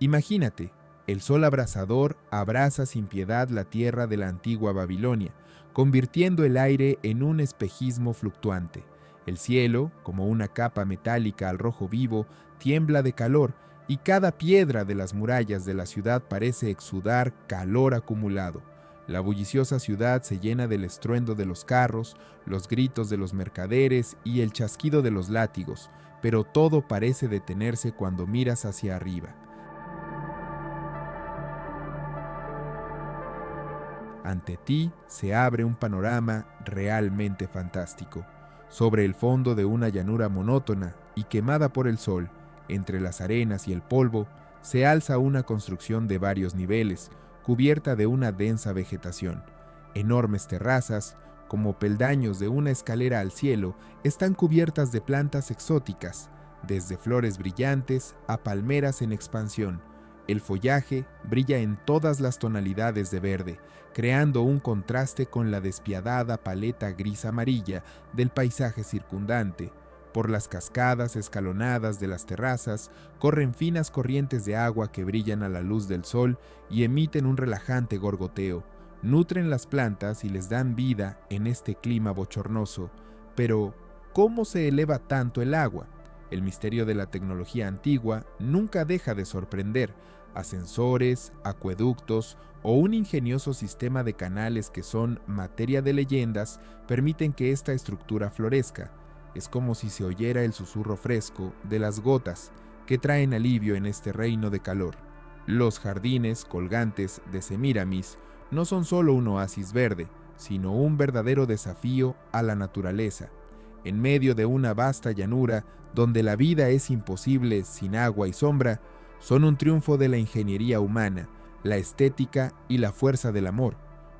Imagínate, el sol abrasador abraza sin piedad la tierra de la antigua Babilonia, convirtiendo el aire en un espejismo fluctuante. El cielo, como una capa metálica al rojo vivo, tiembla de calor, y cada piedra de las murallas de la ciudad parece exudar calor acumulado. La bulliciosa ciudad se llena del estruendo de los carros, los gritos de los mercaderes y el chasquido de los látigos, pero todo parece detenerse cuando miras hacia arriba. Ante ti se abre un panorama realmente fantástico. Sobre el fondo de una llanura monótona y quemada por el sol, entre las arenas y el polvo, se alza una construcción de varios niveles, cubierta de una densa vegetación. Enormes terrazas, como peldaños de una escalera al cielo, están cubiertas de plantas exóticas, desde flores brillantes a palmeras en expansión. El follaje brilla en todas las tonalidades de verde, creando un contraste con la despiadada paleta gris-amarilla del paisaje circundante. Por las cascadas escalonadas de las terrazas corren finas corrientes de agua que brillan a la luz del sol y emiten un relajante gorgoteo. Nutren las plantas y les dan vida en este clima bochornoso. Pero, ¿cómo se eleva tanto el agua? El misterio de la tecnología antigua nunca deja de sorprender. Ascensores, acueductos o un ingenioso sistema de canales que son materia de leyendas permiten que esta estructura florezca. Es como si se oyera el susurro fresco de las gotas que traen alivio en este reino de calor. Los jardines colgantes de Semíramis no son solo un oasis verde, sino un verdadero desafío a la naturaleza. En medio de una vasta llanura donde la vida es imposible sin agua y sombra, son un triunfo de la ingeniería humana, la estética y la fuerza del amor.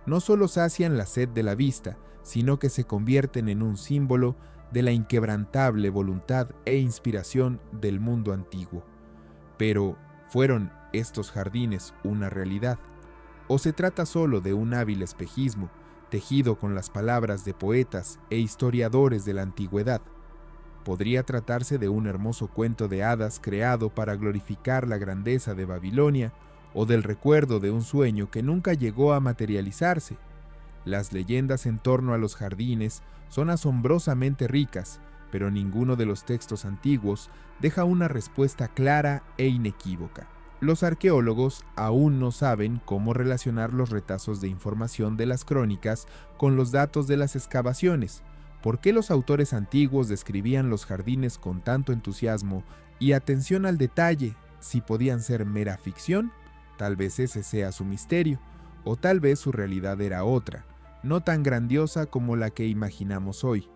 No solo sacian la sed de la vista, sino que se convierten en un símbolo de la inquebrantable voluntad e inspiración del mundo antiguo. Pero, ¿fueron estos jardines una realidad? ¿O se trata solo de un hábil espejismo, tejido con las palabras de poetas e historiadores de la antigüedad? Podría tratarse de un hermoso cuento de hadas creado para glorificar la grandeza de Babilonia, o del recuerdo de un sueño que nunca llegó a materializarse. Las leyendas en torno a los jardines son asombrosamente ricas, pero ninguno de los textos antiguos deja una respuesta clara e inequívoca. Los arqueólogos aún no saben cómo relacionar los retazos de información de las crónicas con los datos de las excavaciones. ¿Por qué los autores antiguos describían los jardines con tanto entusiasmo y atención al detalle si podían ser mera ficción? Tal vez ese sea su misterio, o tal vez su realidad era otra, no tan grandiosa como la que imaginamos hoy.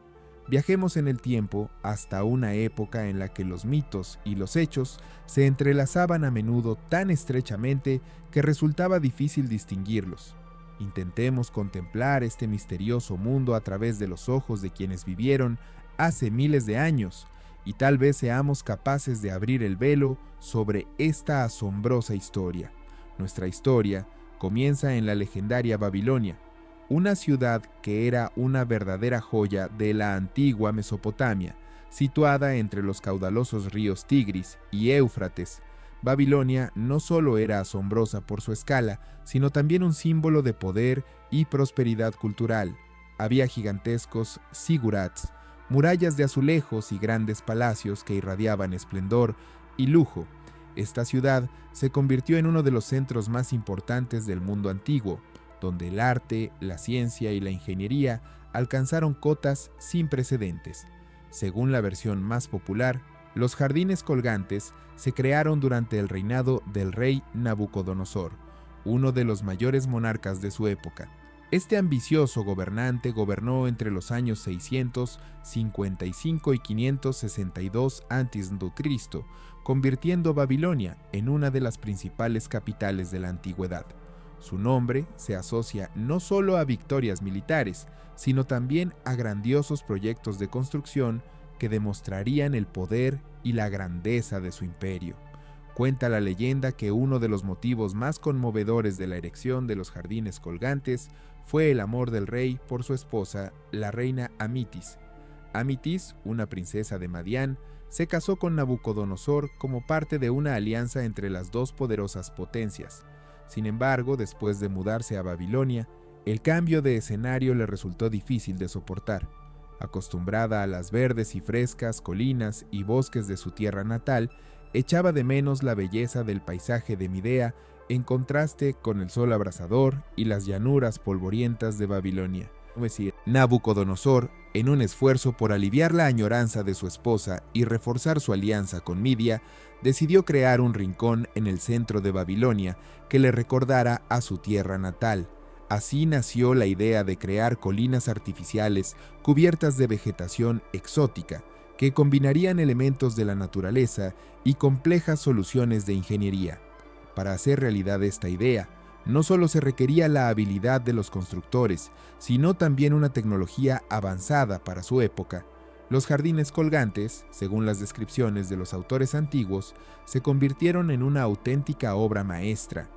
Viajemos en el tiempo hasta una época en la que los mitos y los hechos se entrelazaban a menudo tan estrechamente que resultaba difícil distinguirlos. Intentemos contemplar este misterioso mundo a través de los ojos de quienes vivieron hace miles de años, y tal vez seamos capaces de abrir el velo sobre esta asombrosa historia. Nuestra historia comienza en la legendaria Babilonia, una ciudad que era una verdadera joya de la antigua Mesopotamia, situada entre los caudalosos ríos Tigris y Éufrates. Babilonia no solo era asombrosa por su escala, sino también un símbolo de poder y prosperidad cultural. Había gigantescos zigurats, murallas de azulejos y grandes palacios que irradiaban esplendor y lujo. Esta ciudad se convirtió en uno de los centros más importantes del mundo antiguo, donde el arte, la ciencia y la ingeniería alcanzaron cotas sin precedentes. Según la versión más popular, los jardines colgantes se crearon durante el reinado del rey Nabucodonosor, uno de los mayores monarcas de su época. Este ambicioso gobernante gobernó entre los años 655 y 562 a.C., convirtiendo Babilonia en una de las principales capitales de la antigüedad. Su nombre se asocia no solo a victorias militares, sino también a grandiosos proyectos de construcción que demostrarían el poder y la grandeza de su imperio. Cuenta la leyenda que uno de los motivos más conmovedores de la erección de los jardines colgantes fue el amor del rey por su esposa, la reina Amitis. Amitis, una princesa de Madián, se casó con Nabucodonosor como parte de una alianza entre las dos poderosas potencias. Sin embargo, después de mudarse a Babilonia, el cambio de escenario le resultó difícil de soportar. Acostumbrada a las verdes y frescas colinas y bosques de su tierra natal, echaba de menos la belleza del paisaje de Midea en contraste con el sol abrasador y las llanuras polvorientas de Babilonia. Nabucodonosor, en un esfuerzo por aliviar la añoranza de su esposa y reforzar su alianza con Midia, decidió crear un rincón en el centro de Babilonia que le recordara a su tierra natal. Así nació la idea de crear colinas artificiales cubiertas de vegetación exótica, que combinarían elementos de la naturaleza y complejas soluciones de ingeniería. Para hacer realidad esta idea, no solo se requería la habilidad de los constructores, sino también una tecnología avanzada para su época. Los jardines colgantes, según las descripciones de los autores antiguos, se convirtieron en una auténtica obra maestra.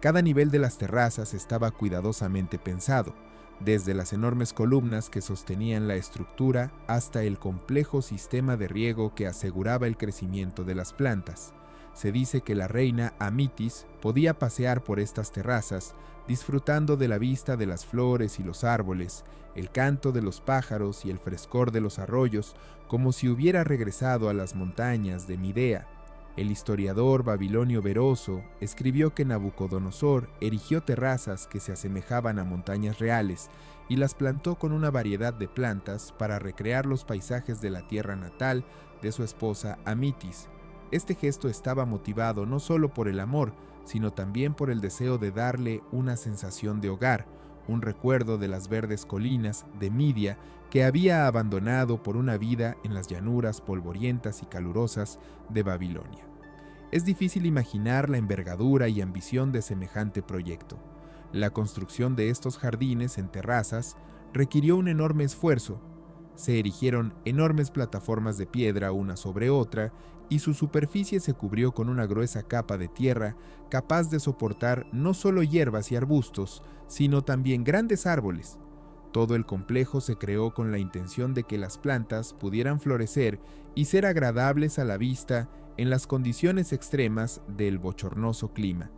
Cada nivel de las terrazas estaba cuidadosamente pensado, desde las enormes columnas que sostenían la estructura hasta el complejo sistema de riego que aseguraba el crecimiento de las plantas. Se dice que la reina Amitis podía pasear por estas terrazas, disfrutando de la vista de las flores y los árboles, el canto de los pájaros y el frescor de los arroyos, como si hubiera regresado a las montañas de Midea. El historiador babilonio Beroso escribió que Nabucodonosor erigió terrazas que se asemejaban a montañas reales y las plantó con una variedad de plantas para recrear los paisajes de la tierra natal de su esposa Amitis. Este gesto estaba motivado no solo por el amor, sino también por el deseo de darle una sensación de hogar, un recuerdo de las verdes colinas de Midia que había abandonado por una vida en las llanuras polvorientas y calurosas de Babilonia. Es difícil imaginar la envergadura y ambición de semejante proyecto. La construcción de estos jardines en terrazas requirió un enorme esfuerzo. Se erigieron enormes plataformas de piedra una sobre otra y su superficie se cubrió con una gruesa capa de tierra capaz de soportar no solo hierbas y arbustos, sino también grandes árboles. Todo el complejo se creó con la intención de que las plantas pudieran florecer y ser agradables a la vista en las condiciones extremas del bochornoso clima.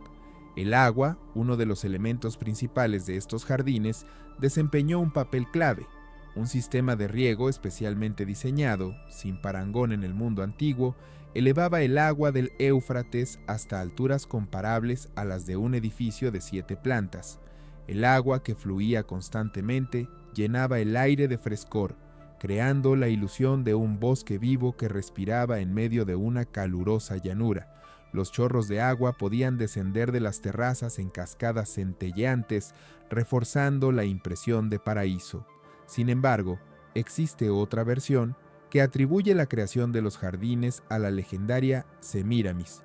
El agua, uno de los elementos principales de estos jardines, desempeñó un papel clave. Un sistema de riego especialmente diseñado, sin parangón en el mundo antiguo, elevaba el agua del Éufrates hasta alturas comparables a las de un edificio de 7 plantas. El agua que fluía constantemente llenaba el aire de frescor, creando la ilusión de un bosque vivo que respiraba en medio de una calurosa llanura. Los chorros de agua podían descender de las terrazas en cascadas centelleantes, reforzando la impresión de paraíso. Sin embargo, existe otra versión que atribuye la creación de los jardines a la legendaria Semíramis,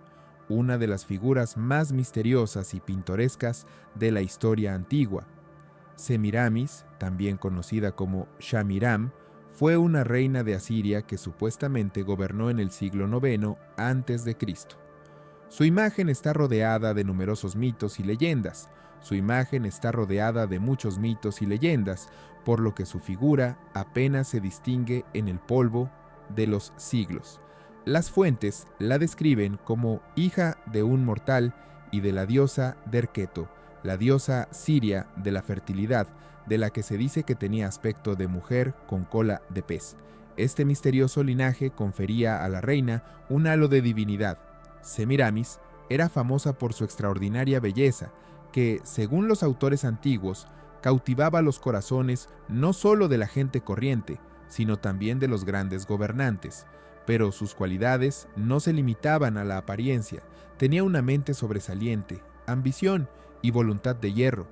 una de las figuras más misteriosas y pintorescas de la historia antigua. Semíramis, también conocida como Shamiram, fue una reina de Asiria que supuestamente gobernó en el siglo IX a.C. Su imagen está rodeada de numerosos mitos y leyendas. Su imagen está rodeada de muchos mitos y leyendas, por lo que su figura apenas se distingue en el polvo de los siglos. Las fuentes la describen como hija de un mortal y de la diosa Derketo, la diosa siria de la fertilidad, de la que se dice que tenía aspecto de mujer con cola de pez. Este misterioso linaje confería a la reina un halo de divinidad. Semíramis era famosa por su extraordinaria belleza, que, según los autores antiguos, cautivaba los corazones no solo de la gente corriente, sino también de los grandes gobernantes. Pero sus cualidades no se limitaban a la apariencia. Tenía una mente sobresaliente, ambición y voluntad de hierro.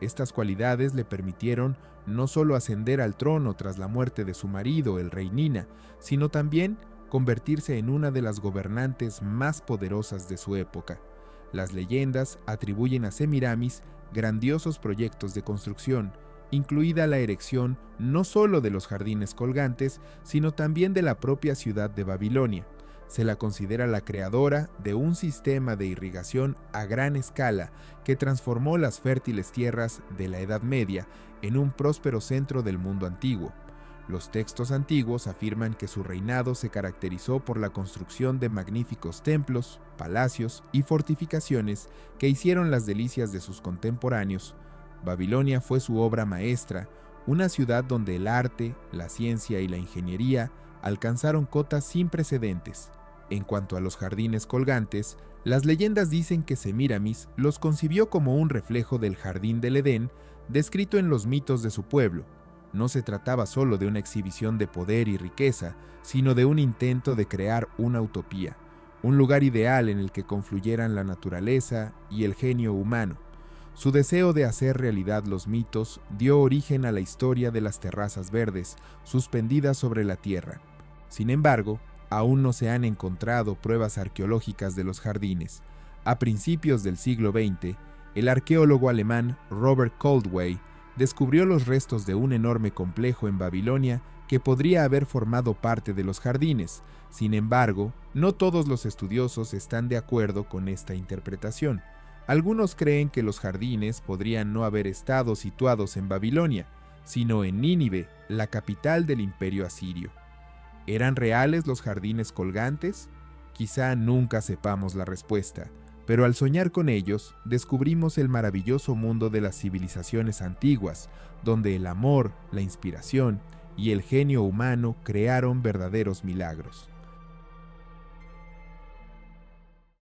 Estas cualidades le permitieron no solo ascender al trono tras la muerte de su marido, el rey Nina, sino también convertirse en una de las gobernantes más poderosas de su época. Las leyendas atribuyen a Semíramis grandiosos proyectos de construcción, incluida la erección no solo de los jardines colgantes, sino también de la propia ciudad de Babilonia. Se la considera la creadora de un sistema de irrigación a gran escala que transformó las fértiles tierras de la Edad Media en un próspero centro del mundo antiguo. Los textos antiguos afirman que su reinado se caracterizó por la construcción de magníficos templos, palacios y fortificaciones que hicieron las delicias de sus contemporáneos. Babilonia fue su obra maestra, una ciudad donde el arte, la ciencia y la ingeniería alcanzaron cotas sin precedentes. En cuanto a los jardines colgantes, las leyendas dicen que Semíramis los concibió como un reflejo del jardín del Edén descrito en los mitos de su pueblo. No se trataba solo de una exhibición de poder y riqueza, sino de un intento de crear una utopía, un lugar ideal en el que confluyeran la naturaleza y el genio humano. Su deseo de hacer realidad los mitos dio origen a la historia de las terrazas verdes, suspendidas sobre la tierra. Sin embargo, aún no se han encontrado pruebas arqueológicas de los jardines. A principios del siglo XX, el arqueólogo alemán Robert Koldewey descubrió los restos de un enorme complejo en Babilonia que podría haber formado parte de los jardines. Sin embargo, no todos los estudiosos están de acuerdo con esta interpretación. Algunos creen que los jardines podrían no haber estado situados en Babilonia, sino en Nínive, la capital del imperio asirio. ¿Eran reales los jardines colgantes? Quizá nunca sepamos la respuesta, pero al soñar con ellos, descubrimos el maravilloso mundo de las civilizaciones antiguas, donde el amor, la inspiración y el genio humano crearon verdaderos milagros.